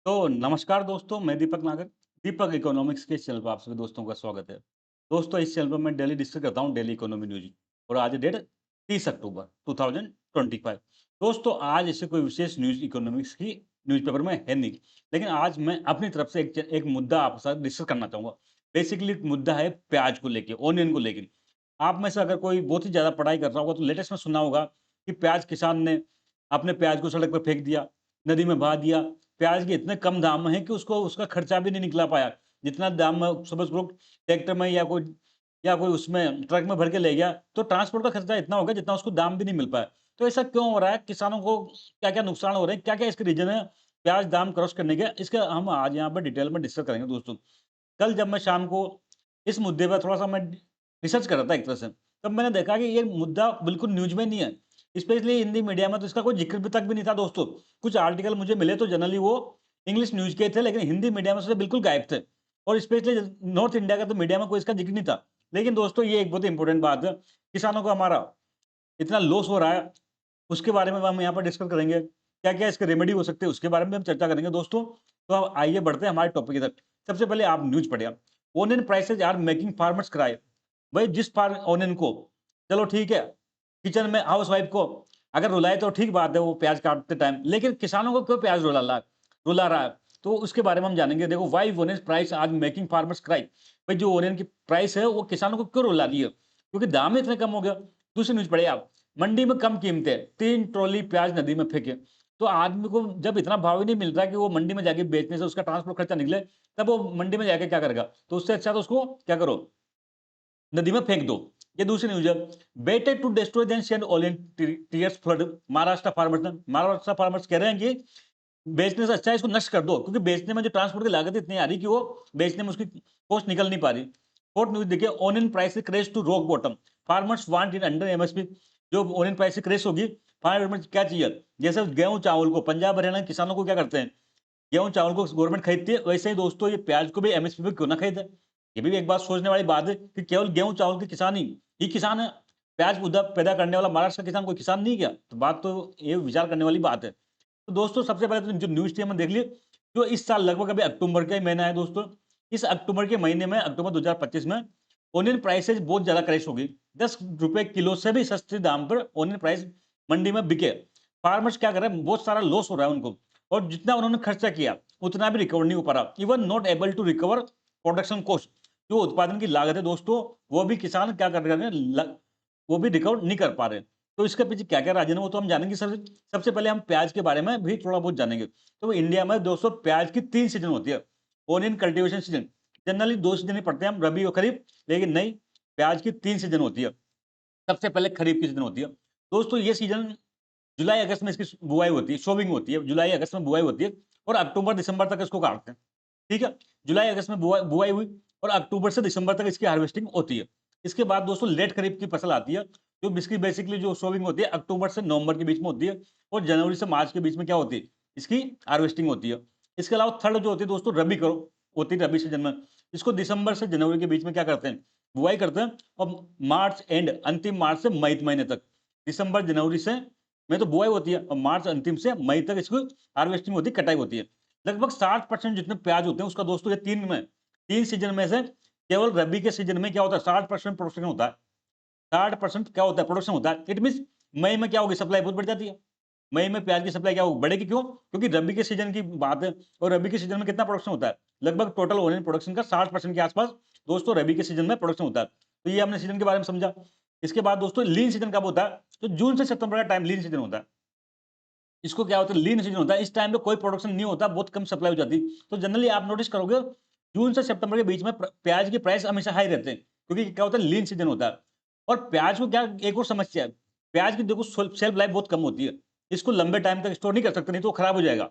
तो नमस्कार दोस्तों, मैं दीपक नागर। दीपक इकोनॉमिक्स के इस चैनल पर आप सभी दोस्तों का स्वागत है। दोस्तों, इस चैनल पर मैं डेली डिस्कस करता हूँ डेली इकोनॉमी न्यूज़ और आज डेट 30 अक्टूबर 2025। दोस्तों, आज ऐसे कोई विशेष न्यूज़ इकोनॉमिक्स की न्यूज़पेपर में है नहीं, लेकिन आज मैं अपनी तरफ से एक मुद्दा आपके साथ डिस्कस करना चाहूँगा। बेसिकली मुद्दा है प्याज को लेके, ऑनियन को लेके। आप में से अगर कोई बहुत ही ज़्यादा पढ़ाई कर रहा होगा तो लेटेस्ट में सुना होगा कि प्याज किसान ने अपने प्याज को सड़क पे फेंक दिया, नदी में बहा दिया। प्याज के इतने कम दाम में है कि उसको उसका खर्चा भी नहीं निकला पाया। जितना दाम में सपोज़ करो ट्रैक्टर में या कोई उसमें ट्रक में भर के ले गया, तो ट्रांसपोर्ट का खर्चा इतना हो गया जितना उसको दाम भी नहीं मिल पाया। तो ऐसा क्यों हो रहा है? किसानों को क्या-क्या नुकसान हो रहे हैं? क्या-क्या इसके रीज़न है प्याज दाम क्रॉस करने के? इसका हम आज यहाँ पर डिटेल में डिस्कस करेंगे दोस्तों। कल जब मैं शाम को इस मुद्दे पर थोड़ा-सा मैं रिसर्च कर रहा था एक तरह से, तब मैंने देखा कि ये मुद्दा बिल्कुल न्यूज़ में नहीं है। स्पेशली हिंदी मीडिया में तो इसका कोई ज़िक्र भी तक भी नहीं था दोस्तों। कुछ आर्टिकल मुझे मिले तो जनरली वो इंग्लिश न्यूज़ के थे, लेकिन हिंदी मीडिया में से बिल्कुल गायब थे। और स्पेशली नॉर्थ इंडिया का तो मीडिया में कोई इसका ज़िक्र नहीं था। लेकिन दोस्तों, ये एक बहुत इंपॉर्टेंट बात है, किसानों को हमारा इतना लॉस हो रहा है, उसके बारे में हम यहाँ पर डिस्कस करेंगे। क्या-क्या इसके रेमेडी हो सकते हैं, उसके बारे में हम चर्चा करेंगे दोस्तों। तो अब आइए बढ़ते हैं हमारे टॉपिक की तरफ। सबसे पहले आप न्यूज़ पढ़िए। Onion prices are making farmers cry. भाई जिस ओनियन को चलो ठीक है, किचन में हाउसवाइफ को अगर रुलाए तो ठीक बात है वो प्याज काटते टाइम, लेकिन किसानों को क्यों प्याज रुला रहा है? तो उसके बारे में हम जानेंगे। देखो, why onion price are making farmers cry. भाई जो ओनियन की प्राइस है वो किसानों को क्यों रुला रही है? क्योंकि दाम ही इतने कम हो गया। दूसरी न्यूज़ पढ़िए आप। मंडी में कम कीमतें, 3 ट्रॉली प्याज नदी में फेंके। तो आदमी को जब इतना भाव ही नहीं मिल रहा कि वो मंडी में जाके बेचने से उसका ट्रांसपोर्ट खर्चा निकले, तब वो मंडी में जाके क्या करेगा? तो उससे अच्छा तो उसको क्या करो, नदी में फेंक दो। ये दूसरी न्यूज़ है। Better to destroy than shed all in tears flood. Maharashtra farmers कह रहे हैं कि बेचने से अच्छा है इसको नष्ट कर दो, क्योंकि बेचने में जो ट्रांसपोर्ट की लागत इतनी आ रही कि वो बेचने में उसकी कॉस्ट निकल नहीं पा रही। फोर्थ न्यूज़ देखिए, onion price crash to rock bottom. Farmers want in under MSP. जो ऑनियन प्राइस क्रेश होगी, फार्मर्स क्या चाहिए? जैसे गेहूं चावल को पंजाब हरियाणा के किसानों को क्या करते हैं, गेहूँ चावल को गवर्नमेंट खरीदती है, वैसे ही दोस्तों ये प्याज को भी एमएसपी पे क्यों ना खरीदे? ये भी एक बात सोचने वाली बात है कि केवल गेहूँ चावल के किसान ही किसान है। प्याज उदा पैदा करने वाला महाराष्ट्र का किसान कोई किसान नहीं है क्या? तो बात तो ये विचार करने वाली बात है। तो दोस्तों, सबसे पहले तो जो न्यूज़ थी हमने देख ली, जो इस साल लगभग अभी अक्टूबर का ही महीना है दोस्तों। इस अक्टूबर के महीने में, अक्टूबर 2025 में ओनियन प्राइसेज़ बहुत ज़्यादा क्रैश हो गई। ₹10 किलो से भी सस्ते दाम पर ओनियन प्राइस मंडी में बिके। फार्मर्स क्या कर रहे हैं, बहुत सारा लॉस हो रहा है उनको, और जितना उन्होंने खर्चा किया उतना भी रिकवर नहीं हो पा रहा। Even not able to recover production cost. जो उत्पादन की लागत है दोस्तों, वो भी किसान क्या कर रहे हैं, वो भी रिकवर नहीं कर पा रहे। तो इसके पीछे क्या क्या राजन है वो तो हम जानेंगे। सबसे सबसे पहले हम प्याज के बारे में भी थोड़ा बहुत जानेंगे। तो इंडिया में दोस्तों प्याज की 3 सीजन होती है। Onion cultivation season, generally 2 season ही पड़ते हैं हम, रबी और खरीफ, लेकिन नहीं, प्याज की 3 सीजन होती है। सबसे पहले खरीफ की सीजन होती है। दोस्तों, ये सीजन जुलाई अगस्त में इसकी बुआई होती है, शोविंग होती है। जुलाई अगस्त में बुआई होती है और अक्टूबर दिसंबर तक इसको काटते हैं। ठीक है? जुलाई अगस्त में बुआई हुई और अक्टूबर से दिसंबर तक इसकी हार्वेस्टिंग होती है। इसके बाद दोस्तों लेट खरीफ की फसल आती है, जो इसकी बेसिकली जो शोविंग होती है अक्टूबर से नवंबर के बीच में होती है, और जनवरी से मार्च के बीच में क्या होती है, इसकी हार्वेस्टिंग होती है। इसके अलावा थर्ड जो होती है दोस्तों, रबी करो होती है, रबी सीजन में। इसको दिसंबर से जनवरी के बीच में क्या करते हैं, बुआई करते हैं, और मार्च एंड अंतिम मार्च से मई महीने तक, दिसंबर जनवरी से में तो बुआई होती है और मार्च अंतिम से मई तक इसकी हार्वेस्टिंग होती है, कटाई होती है। लगभग 60% जितने प्याज होते हैं उसका दोस्तों ये 3 सीजन में से केवल रबी के सीजन में क्या होता है, 60% प्रोडक्शन होता है। 60% क्या होता है, प्रोडक्शन होता है। इट मीन्स मई में क्या होगी, सप्लाई बहुत बढ़ जाती है। मई में प्याज की सप्लाई क्या होगी, बढ़ेगी। क्यों? क्योंकि रबी के सीजन की बात है, और रबी के सीजन में कितना प्रोडक्शन होता है, लगभग टोटल ओनियन प्रोडक्शन का 60% के आसपास दोस्तों रबी के सीजन में प्रोडक्शन होता है। तो ये हमने सीजन के बारे में समझा। इसके बाद दोस्तों लीन सीजन कब होता है, तो जून से सितंबर का टाइम लीन सीजन होता है। इसको क्या होता है, लीन सीजन होता है। इस टाइम पे कोई प्रोडक्शन नहीं होता, बहुत कम सप्लाई हो जाती है। तो जनरली आप नोटिस करोगे, जून से सितंबर के बीच में प्याज की प्राइस हमेशा हाई रहते हैं, क्योंकि क्या होता है, लीन सीजन होता है। और प्याज को क्या एक और समस्या है, प्याज की देखो शेल्फ लाइफ बहुत कम होती है। इसको लंबे टाइम तक स्टोर नहीं कर सकते, नहीं तो वो खराब हो जाएगा।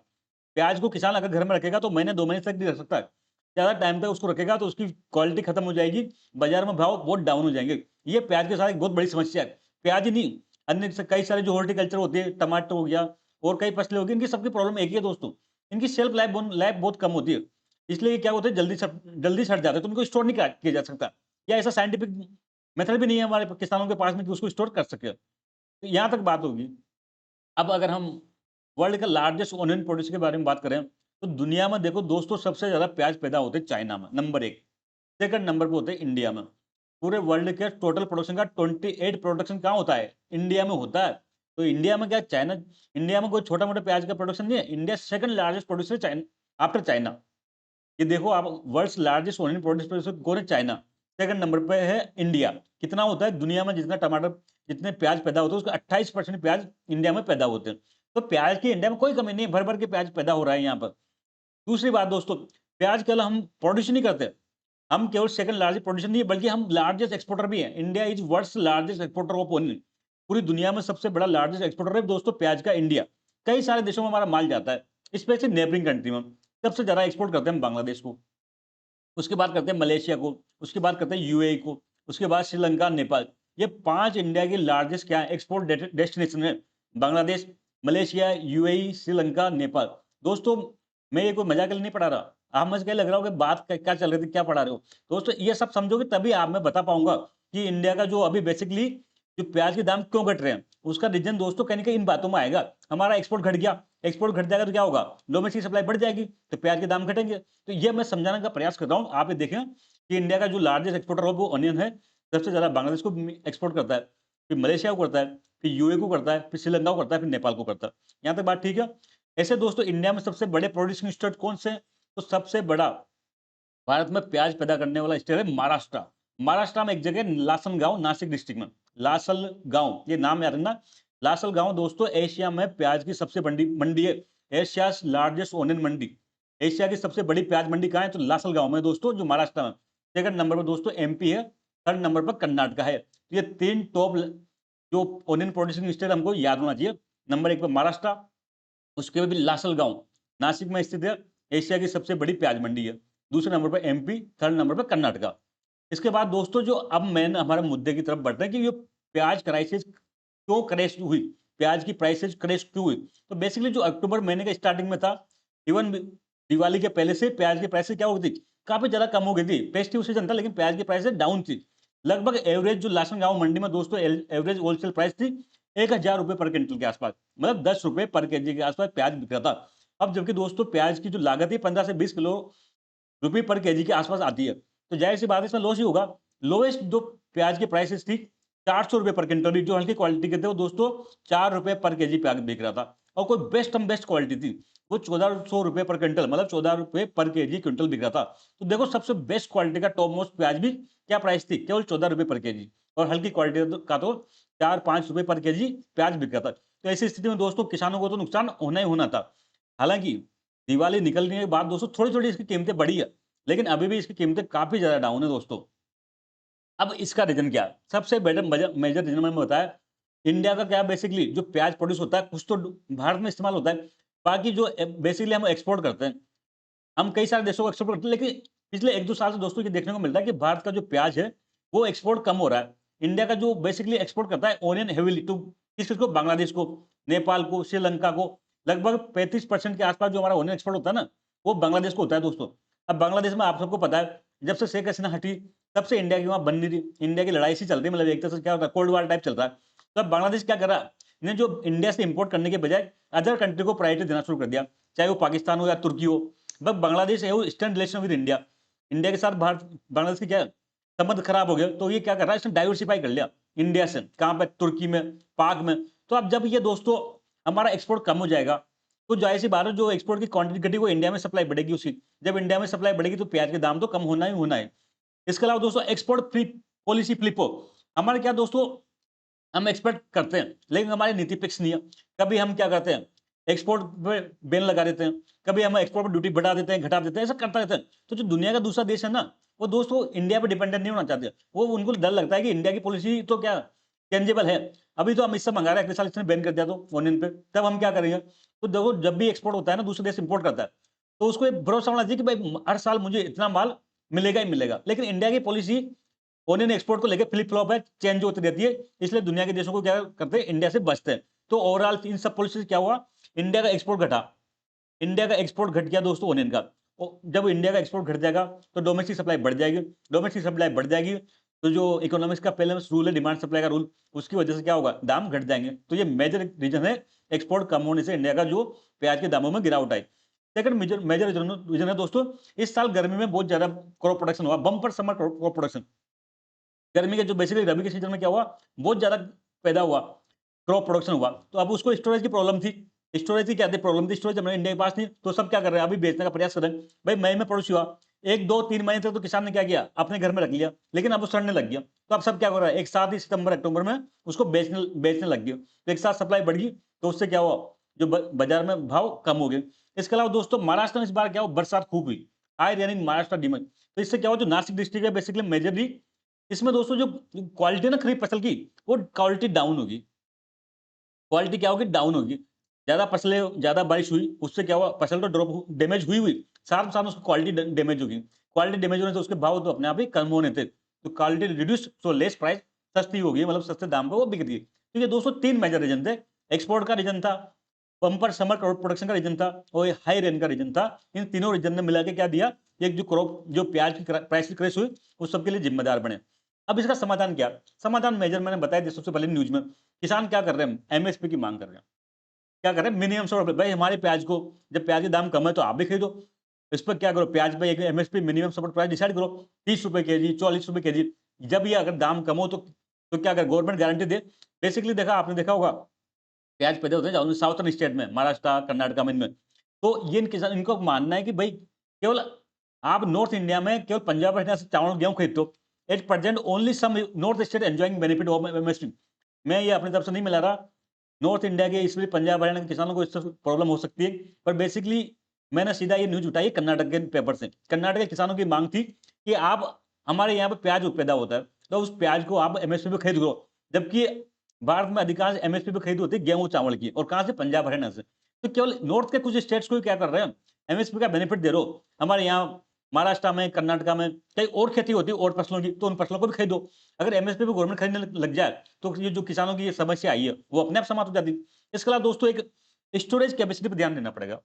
प्याज को किसान अगर घर में रखेगा तो महीने 2 महीने तक नहीं रख सकता है। ज्यादा टाइम तक उसको रखेगा तो उसकी क्वालिटी खत्म हो जाएगी, बाजार में भाव बहुत डाउन हो जाएंगे। ये प्याज के साथ एक बहुत बड़ी समस्या है। प्याज ही नहीं, अन्य कई सारे जो हॉर्टिकल्चर होते हैं, टमाटर हो गया और कई फसलें होगी, इनकी सबकी प्रॉब्लम एक ही है दोस्तों, इनकी शेल्फ लाइफ बहुत कम होती है। इसलिए क्या होता है, जल्दी सड़ जाते हैं, तो उनको स्टोर नहीं किया जा सकता, या ऐसा साइंटिफिक मेथड भी नहीं है हमारे किसानों के पास में कि उसको स्टोर कर सके। तो यहाँ तक बात होगी। अब अगर हम वर्ल्ड का लार्जेस्ट ओनियन प्रोड्यूसर के बारे में बात करें, तो दुनिया में देखो दोस्तों सबसे ज़्यादा प्याज पैदा होते हैं चाइना में, नंबर 1। सेकंड नंबर पे होते हैं इंडिया में। पूरे वर्ल्ड के टोटल प्रोडक्शन का 28 प्रोडक्शन कहाँ होता है? इंडिया में होता है। तो इंडिया में क्या चाइना इंडिया में कोई छोटा-मोटा प्याज का प्रोडक्शन नहीं है। इंडिया सेकंड लार्जेस्ट प्रोड्यूसर है चाइना आफ्टर चाइना। ये देखो आप वर्ल्ड्स लार्जेस्ट ओनियन प्रोड्यूसर कौन है? चाइना। सेकंड नंबर पे है इंडिया। कितना होता है? दुनिया में जितना टमाटर जितने प्याज पैदा होते हैं उसका 28% प्याज इंडिया में पैदा होते हैं। तो प्याज की इंडिया में कोई कमी नहीं है, भर-भर के प्याज पैदा हो रहा है यहाँ पर। दूसरी बात दोस्तों, प्याज केवल हम प्रोड्यूस नहीं करते, हम केवल सेकंड लार्जेस्ट प्रोड्यूसर नहीं है बल्कि हम लार्जेस्ट एक्सपोर्टर भी हैं। India is world's largest exporter of onion. पूरी दुनिया में सबसे बड़ा लार्जेस्ट एक्सपोर्टर है दोस्तों प्याज का इंडिया। कई सारे देशों में हमारा माल जाता है, स्पेशली नेबरिंग कंट्री में। सबसे ज़्यादा एक्सपोर्ट करते हैं हम बांग्लादेश को, उसके बाद करते हैं मलेशिया को, उसके बाद करते हैं यूएई को, उसके बाद श्रीलंका, नेपाल। ये 5 इंडिया की लार्जेस्ट क्या है एक्सपोर्ट डेस्टिनेशन है। Bangladesh, Malaysia, UAE, Sri Lanka, Nepal. दोस्तों मैं ये कोई मजाक के लिए नहीं पढ़ा रहा। आप मुझे क्या लग रहा हो कि बात क्या चल रही थी, क्या पढ़ा रहे हो? दोस्तों ये सब समझोगे तभी आप मैं बता पाऊंगा कि इंडिया का जो अभी बेसिकली जो प्याज के दाम क्यों घट रहे हैं। उसका रीजन दोस्तों कहीं ना कहीं इन बातों में आएगा। हमारा एक्सपोर्ट घट गया, एक्सपोर्ट घट जाएगा तो क्या होगा? डोमेस्टिक सप्लाई बढ़ जाएगी तो प्याज के दाम घटेंगे। तो ये मैं समझाने का प्रयास कर रहा हूँ। आप ये देखें कि इंडिया का जो लार्जेस्ट एक्सपोर्टर वो अनियन है। सबसे ज्यादा बांग्लादेश को एक्सपोर्ट करता है, फिर मलेशिया को करता है, फिर यूए को करता है, फिर श्रीलंका को करता है, फिर नेपाल को करता है। यहाँ तक बात ठीक है। ऐसे दोस्तों इंडिया में सबसे बड़े प्रोड्यूसिंग स्टेट कौन से हैं? तो सबसे बड़ा भारत में प्याज पैदा करने वाला स्टेट है महाराष्ट्र। महाराष्ट्र में एक जगह लासल गांव, नासिक डिस्ट्रिक्ट में लासल गांव, ये नाम याद रखना। लासल गांव दोस्तों एशिया में प्याज की सबसे बड़ी मंडी है। एशिया लार्जेस्ट ओनियन मंडी, एशिया की सबसे बड़ी प्याज मंडी कहाँ है? तो लासल गांव में दोस्तों, जो महाराष्ट्र में। सेकंड नंबर पर दोस्तों एमपी है, थर्ड नंबर पर कर्नाटका है। तो ये 3 टॉप जो ओनियन प्रोड्यूसिंग स्टेट हमको याद होना चाहिए। नंबर 1 पर महाराष्ट्र, उसके बाद भी लासल गांव नासिक में स्थित है, एशिया की सबसे बड़ी प्याज मंडी है। दूसरे नंबर पर एमपी, थर्ड नंबर पर कर्नाटका। इसके बाद दोस्तों जो अब मेन हमारे मुद्दे की तरफ बढ़ते हैं कि ये प्याज क्राइसिस क्यों क्रैश हुई, प्याज की प्राइसेस क्रैश क्यों हुई। तो बेसिकली जो अक्टूबर महीने के स्टार्टिंग में था, इवन दिवाली के पहले से प्याज की प्राइसेस क्या हो गई थी? काफी ज्यादा कम हो गई थी। फेस्टिव सीजन था लेकिन प्याज की प्राइसेस डाउन थी। लगभग एवरेज जो लासन गांव मंडी में दोस्तों एवरेज होलसेल प्राइस थी 1000 रुपए पर क्विंटल के आसपास, मतलब 10 रुपए पर केजी के आसपास प्याज बिक रहा था। अब जबकि दोस्तों प्याज की जो लागत है 15 से 20 किलो रुपए पर केजी के आसपास आती है, तो जाहिर सी बात है इसमें लॉस ही होगा। लोएस्ट जो प्याज की प्राइसेस थी 400 रुपए पर क्विंटल, जो हल्की क्वालिटी के थे वो दोस्तों 4 रुपए पर केजी प्याज बिक रहा था। और कोई बेस्ट क्वालिटी थी वो 1400 रुपए पर क्विंटल, मतलब 14 रुपए पर केजी क्विंटल बिक रहा था। तो देखो सबसे बेस्ट क्वालिटी का टॉप मोस्ट प्याज भी क्या प्राइस थी? केवल 14 रुपए पर केजी। और हल्की क्वालिटी का तो 4-5 रुपए पर केजी प्याज बिक रहा था। तो ऐसी स्थिति में दोस्तों किसानों को तो नुकसान होना ही होना था। हालांकि दिवाली निकलने के बाद दोस्तों थोड़ी थोड़ी इसकी कीमतें बढ़ी है, लेकिन अभी भी इसकी कीमतें काफी ज्यादा डाउन है दोस्तों। अब इसका रीजन क्या है? सबसे मेजर रीजन मैंने बताया। इंडिया का क्या बेसिकली जो प्याज प्रोड्यूस होता है कुछ तो भारत में इस्तेमाल होता है, बाकी जो बेसिकली हम एक्सपोर्ट करते हैं, हम कई सारे देशों को एक्सपोर्ट करते हैं। लेकिन पिछले 1-2 साल से दोस्तों ये देखने को मिलता है कि भारत का जो प्याज है वो एक्सपोर्ट कम हो रहा है। इंडिया का जो बेसिकली एक्सपोर्ट करता है ओनियन हेवीली टू किसको? बांग्लादेश को, नेपाल को, श्रीलंका को। लगभग 35% के आसपास जो हमारा ओनियन एक्सपोर्ट होता है ना, वो बांग्लादेश को होता है दोस्तों। अब बांग्लादेश में आप सबको पता है जब से शेख हसीना हटी तब से इंडिया की वहां बन नहीं रही, इंडिया की लड़ाई सी चल रही है, मतलब एक तरह से क्या होता है कोल्ड वार टाइप चल रहा है। तो अब बांग्लादेश क्या कर रहा है? इन्हें जो इंडिया से इंपोर्ट करने के बजाय अदर कंट्री को प्रायोरिटी देना शुरू कर दिया, चाहे वो पाकिस्तान हो या तुर्की हो। बट बांग्लादेश है वो eastern relation with India, India के साथ भारत बांग्लादेश की क्या है? संबंध खराब हो गया, तो ये क्या कर रहा है? इसने डाइवर्सिफाई कर लिया इंडिया से, कहां पे? तुर्की में, पाक में। तो अब जब ये दोस्तों हमारा एक्सपोर्ट कम हो जाएगा तो जाहिर सी बात है जो एक्सपोर्ट की क्वांटिटी घटी वो इंडिया में सप्लाई बढ़ेगी उसकी। जब इंडिया में सप्लाई बढ़ेगी तो प्याज के दाम तो कम होना ही होना है। इसके अलावा दोस्तों एक्सपोर्ट फ्री पॉलिसी फ्लिप हो, हमारे क्या दोस्तों हम एक्सपोर्ट करते हैं लेकिन हमारी नीति फिक्स नहीं है। कभी हम क्या करते हैं एक्सपोर्ट पे बैन लगा देते हैं, कभी हम एक्सपोर्ट पर ड्यूटी बढ़ा देते हैं, घटा देते हैं, ऐसा करता रहते हैं। तो जो दुनिया का दूसरा देश है ना, वो दोस्तों इंडिया पे डिपेंडेंट नहीं होना चाहते। वो उनको डर लगता है कि इंडिया की पॉलिसी तो क्या चेंजेबल है। अभी तो हम इससे मंगा रहे हैं, अगले साल इसने बैन कर दिया तो ओनियन पे, तब हम क्या करेंगे? तो देखो जब भी एक्सपोर्ट होता है ना, दूसरे देश इंपोर्ट करता है, तो उसको एक भरोसा होना चाहिए कि भाई हर साल मुझे इतना माल मिलेगा ही मिलेगा। लेकिन इंडिया की पॉलिसी ओनियन एक्सपोर्ट को लेकर फ्लिप फ्लॉप है, चेंज होती रहती है। इसलिए दुनिया के देशों को क्या करते हैं? इंडिया से बचते हैं। तो ओवरऑल इन सब पॉलिसी से क्या हुआ? इंडिया का एक्सपोर्ट घटा, इंडिया का एक्सपोर्ट घट गया दोस्तों ओनियन का। जब इंडिया का एक्सपोर्ट घट जाएगा तो डोमेस्टिक सप्लाई बढ़ जाएगी, डोमेस्टिक सप्लाई बढ़ जाएगी तो जो इकोनॉमिक्स का पहले रूल है डिमांड सप्लाई का रूल, उसकी वजह से क्या होगा? दाम घट जाएंगे। तो ये मेजर रीजन है एक्सपोर्ट कम होने से इंडिया का जो प्याज के दामों में गिरावट आई। सेकंड मेजर मेजर रीजन है दोस्तों, इस साल गर्मी में बहुत ज्यादा क्रॉप प्रोडक्शन हुआ, बम्पर समर क्रॉप प्रोडक्शन। गर्मी के जो बेसिकली रबी के सीजन में क्या हुआ, बहुत ज्यादा पैदा हुआ, क्रॉप प्रोडक्शन हुआ, तो अब उसको स्टोरेज की प्रॉब्लम थी। स्टोरेज की क्या थी प्रॉब्लम थी, स्टोरेज हमारे इंडिया के पास नहीं, तो सब क्या कर रहे हैं, अभी बेचने का प्रयास कर रहे हैं। भाई मई में प्रोड्यूस हुआ, 1 2 3 महीने तक तो किसान ने क्या किया, अपने घर में रख लिया, लेकिन अब वो सड़ने लग गया, तो अब सब क्या कर रहा है, एक साथ ही सितंबर अक्टूबर में उसको बेचने बेचने लग गया, तो एक साथ सप्लाई बढ़ गई, तो उससे क्या हुआ, जो बाजार में भाव कम हो गए। इसके अलावा दोस्तों महाराष्ट्र में इस बार क्या हुआ, बरसात खूब हुई, हाई रेनिंग महाराष्ट्र डिमांड, तो इससे क्या हुआ, जो नासिक डिस्ट्रिक्ट है बेसिकली मेजरली, इसमें दोस्तों जो क्वालिटी है ना खरीफ फसल की, वो क्वालिटी डाउन होगी। क्वालिटी क्या होगी, डाउन होगी। ज्यादा फसलें, ज्यादा बारिश हुई, उससे क्या हुआ, फसल तो ड्रॉप डैमेज हुई हुई, साथ साथ उसकी क्वालिटी डैमेज होगी। क्वालिटी डैमेज होने से उसके भाव तो अपने आप ही कम होने थे, तो quality reduce, so less price, सस्ती होगी, मतलब सस्ते दाम पे वो बिकती है। तो ये दोस्तों 3 मेजर रीजन थे, एक्सपोर्ट का रीजन था, पंपर समर क्रॉप प्रोडक्शन का रीजन था, और हाई रेन का रीजन था। इन तीनों रीजन ने मिला के क्या दिया, एक जो क्रॉप, जो प्याज की प्राइस की क्रेश हुई, उस सबके लिए जिम्मेदार बने। अब इसका समाधान क्या, समाधान मेजर मैंने बताया सबसे पहले न्यूज में, किसान क्या कर रहे हैं, एमएसपी की मांग कर रहे हैं। क्या कर रहे हैं, मिनिमम सपोर्ट, भाई हमारे प्याज को, जब प्याज के दाम कम है तो आप भी खरीदो, इस पर क्या करो, प्याज पे एक MSP minimum support price decide करो, 30 रुपए केजी, 40 रुपए केजी। जब ये अगर दाम कम हो तो क्या कर, गवर्नमेंट गारंटी दे। बेसिकली देखा, आपने देखा होगा, प्याज पैदा होते हैं साउथर्न स्टेट में, महाराष्ट्र कर्नाटक में, इनमें, तो ये किसान, इनको मानना है कि भाई केवल आप नॉर्थ इंडिया में केवल पंजाब हरियाणा से चावल गेहूं खरीदते हो, at present only some north state enjoying benefit of MSP. मैं ये अपनी तरफ से नहीं मिला रहा, नॉर्थ इंडिया के, इसलिए पंजाब हरियाणा के किसानों को इससे प्रॉब्लम हो सकती है, पर बेसिकली मैंने सीधा ये न्यूज उठाई कर्नाटक के पेपर से। कर्नाटक के किसानों की मांग थी कि आप, हमारे यहाँ पे प्याज पैदा होता है, तो उस प्याज को आप एमएसपी पे खरीद लो, जबकि भारत में अधिकांश एमएसपी पे खरीद होती है गेहूं चावल की, और कहां से, पंजाब हरियाणा से। तो केवल नॉर्थ के कुछ स्टेट्स को ही क्या कर रहे हैं, एमएसपी का बेनिफिट दे रहे हो, हमारे यहाँ महाराष्ट्र में, कर्नाटका में कई और खेती होती है और फसलों की, तो उन फसलों को भी खरीदो। अगर एमएसपी पे गवर्नमेंट खरीदने लग जाए, तो ये जो किसानों की ये समस्या आई है, वो अपने आप समाप्त हो जाती। इसके अलावा दोस्तों एक स्टोरेज कैपेसिटी पर ध्यान देना पड़ेगा।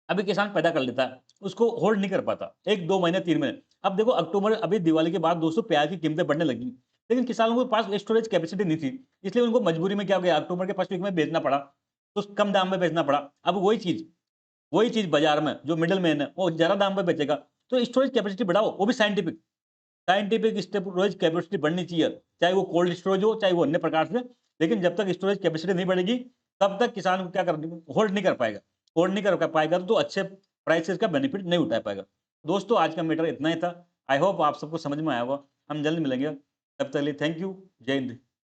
अभी किसान पैदा कर लेता है, उसको होल्ड नहीं कर पाता, 1 2 महीने 3 महीने। अब देखो अक्टूबर, अभी दिवाली के बाद दोस्तों प्याज की कीमतें बढ़ने लगी, लेकिन किसानों के पास स्टोरेज कैपेसिटी नहीं थी, इसलिए उनको मजबूरी में क्या हो गया, अक्टूबर के फर्स्ट वीक में बेचना पड़ा, तो कम दाम में बेचना पड़ा। अब वही चीज बाजार में जो मिडिल मैन है वो ज्यादा दाम पे बेचेगा, तो स्टोरेज कैपेसिटी बढ़ाओ, वो भी साइंटिफिक, साइंटिफिक स्टोरेज कैपेसिटी बढ़नी चाहिए, चाहे वो कोल्ड स्टोरेज हो, चाहे वो अन्य प्रकार से। लेकिन जब तक स्टोरेज कैपेसिटी नहीं बढ़ेगी, तब तक किसान को क्या कर, होल्ड नहीं कर पाएगा। होल्ड नहीं कर पाएगा तो अच्छे प्राइसेस का बेनिफिट नहीं उठा पाएगा। दोस्तों आज का मैटर इतना ही था, आई होप आप सबको समझ में आया होगा। हम जल्द मिलेंगे, तब तक के लिए थैंक यू, जय हिंद।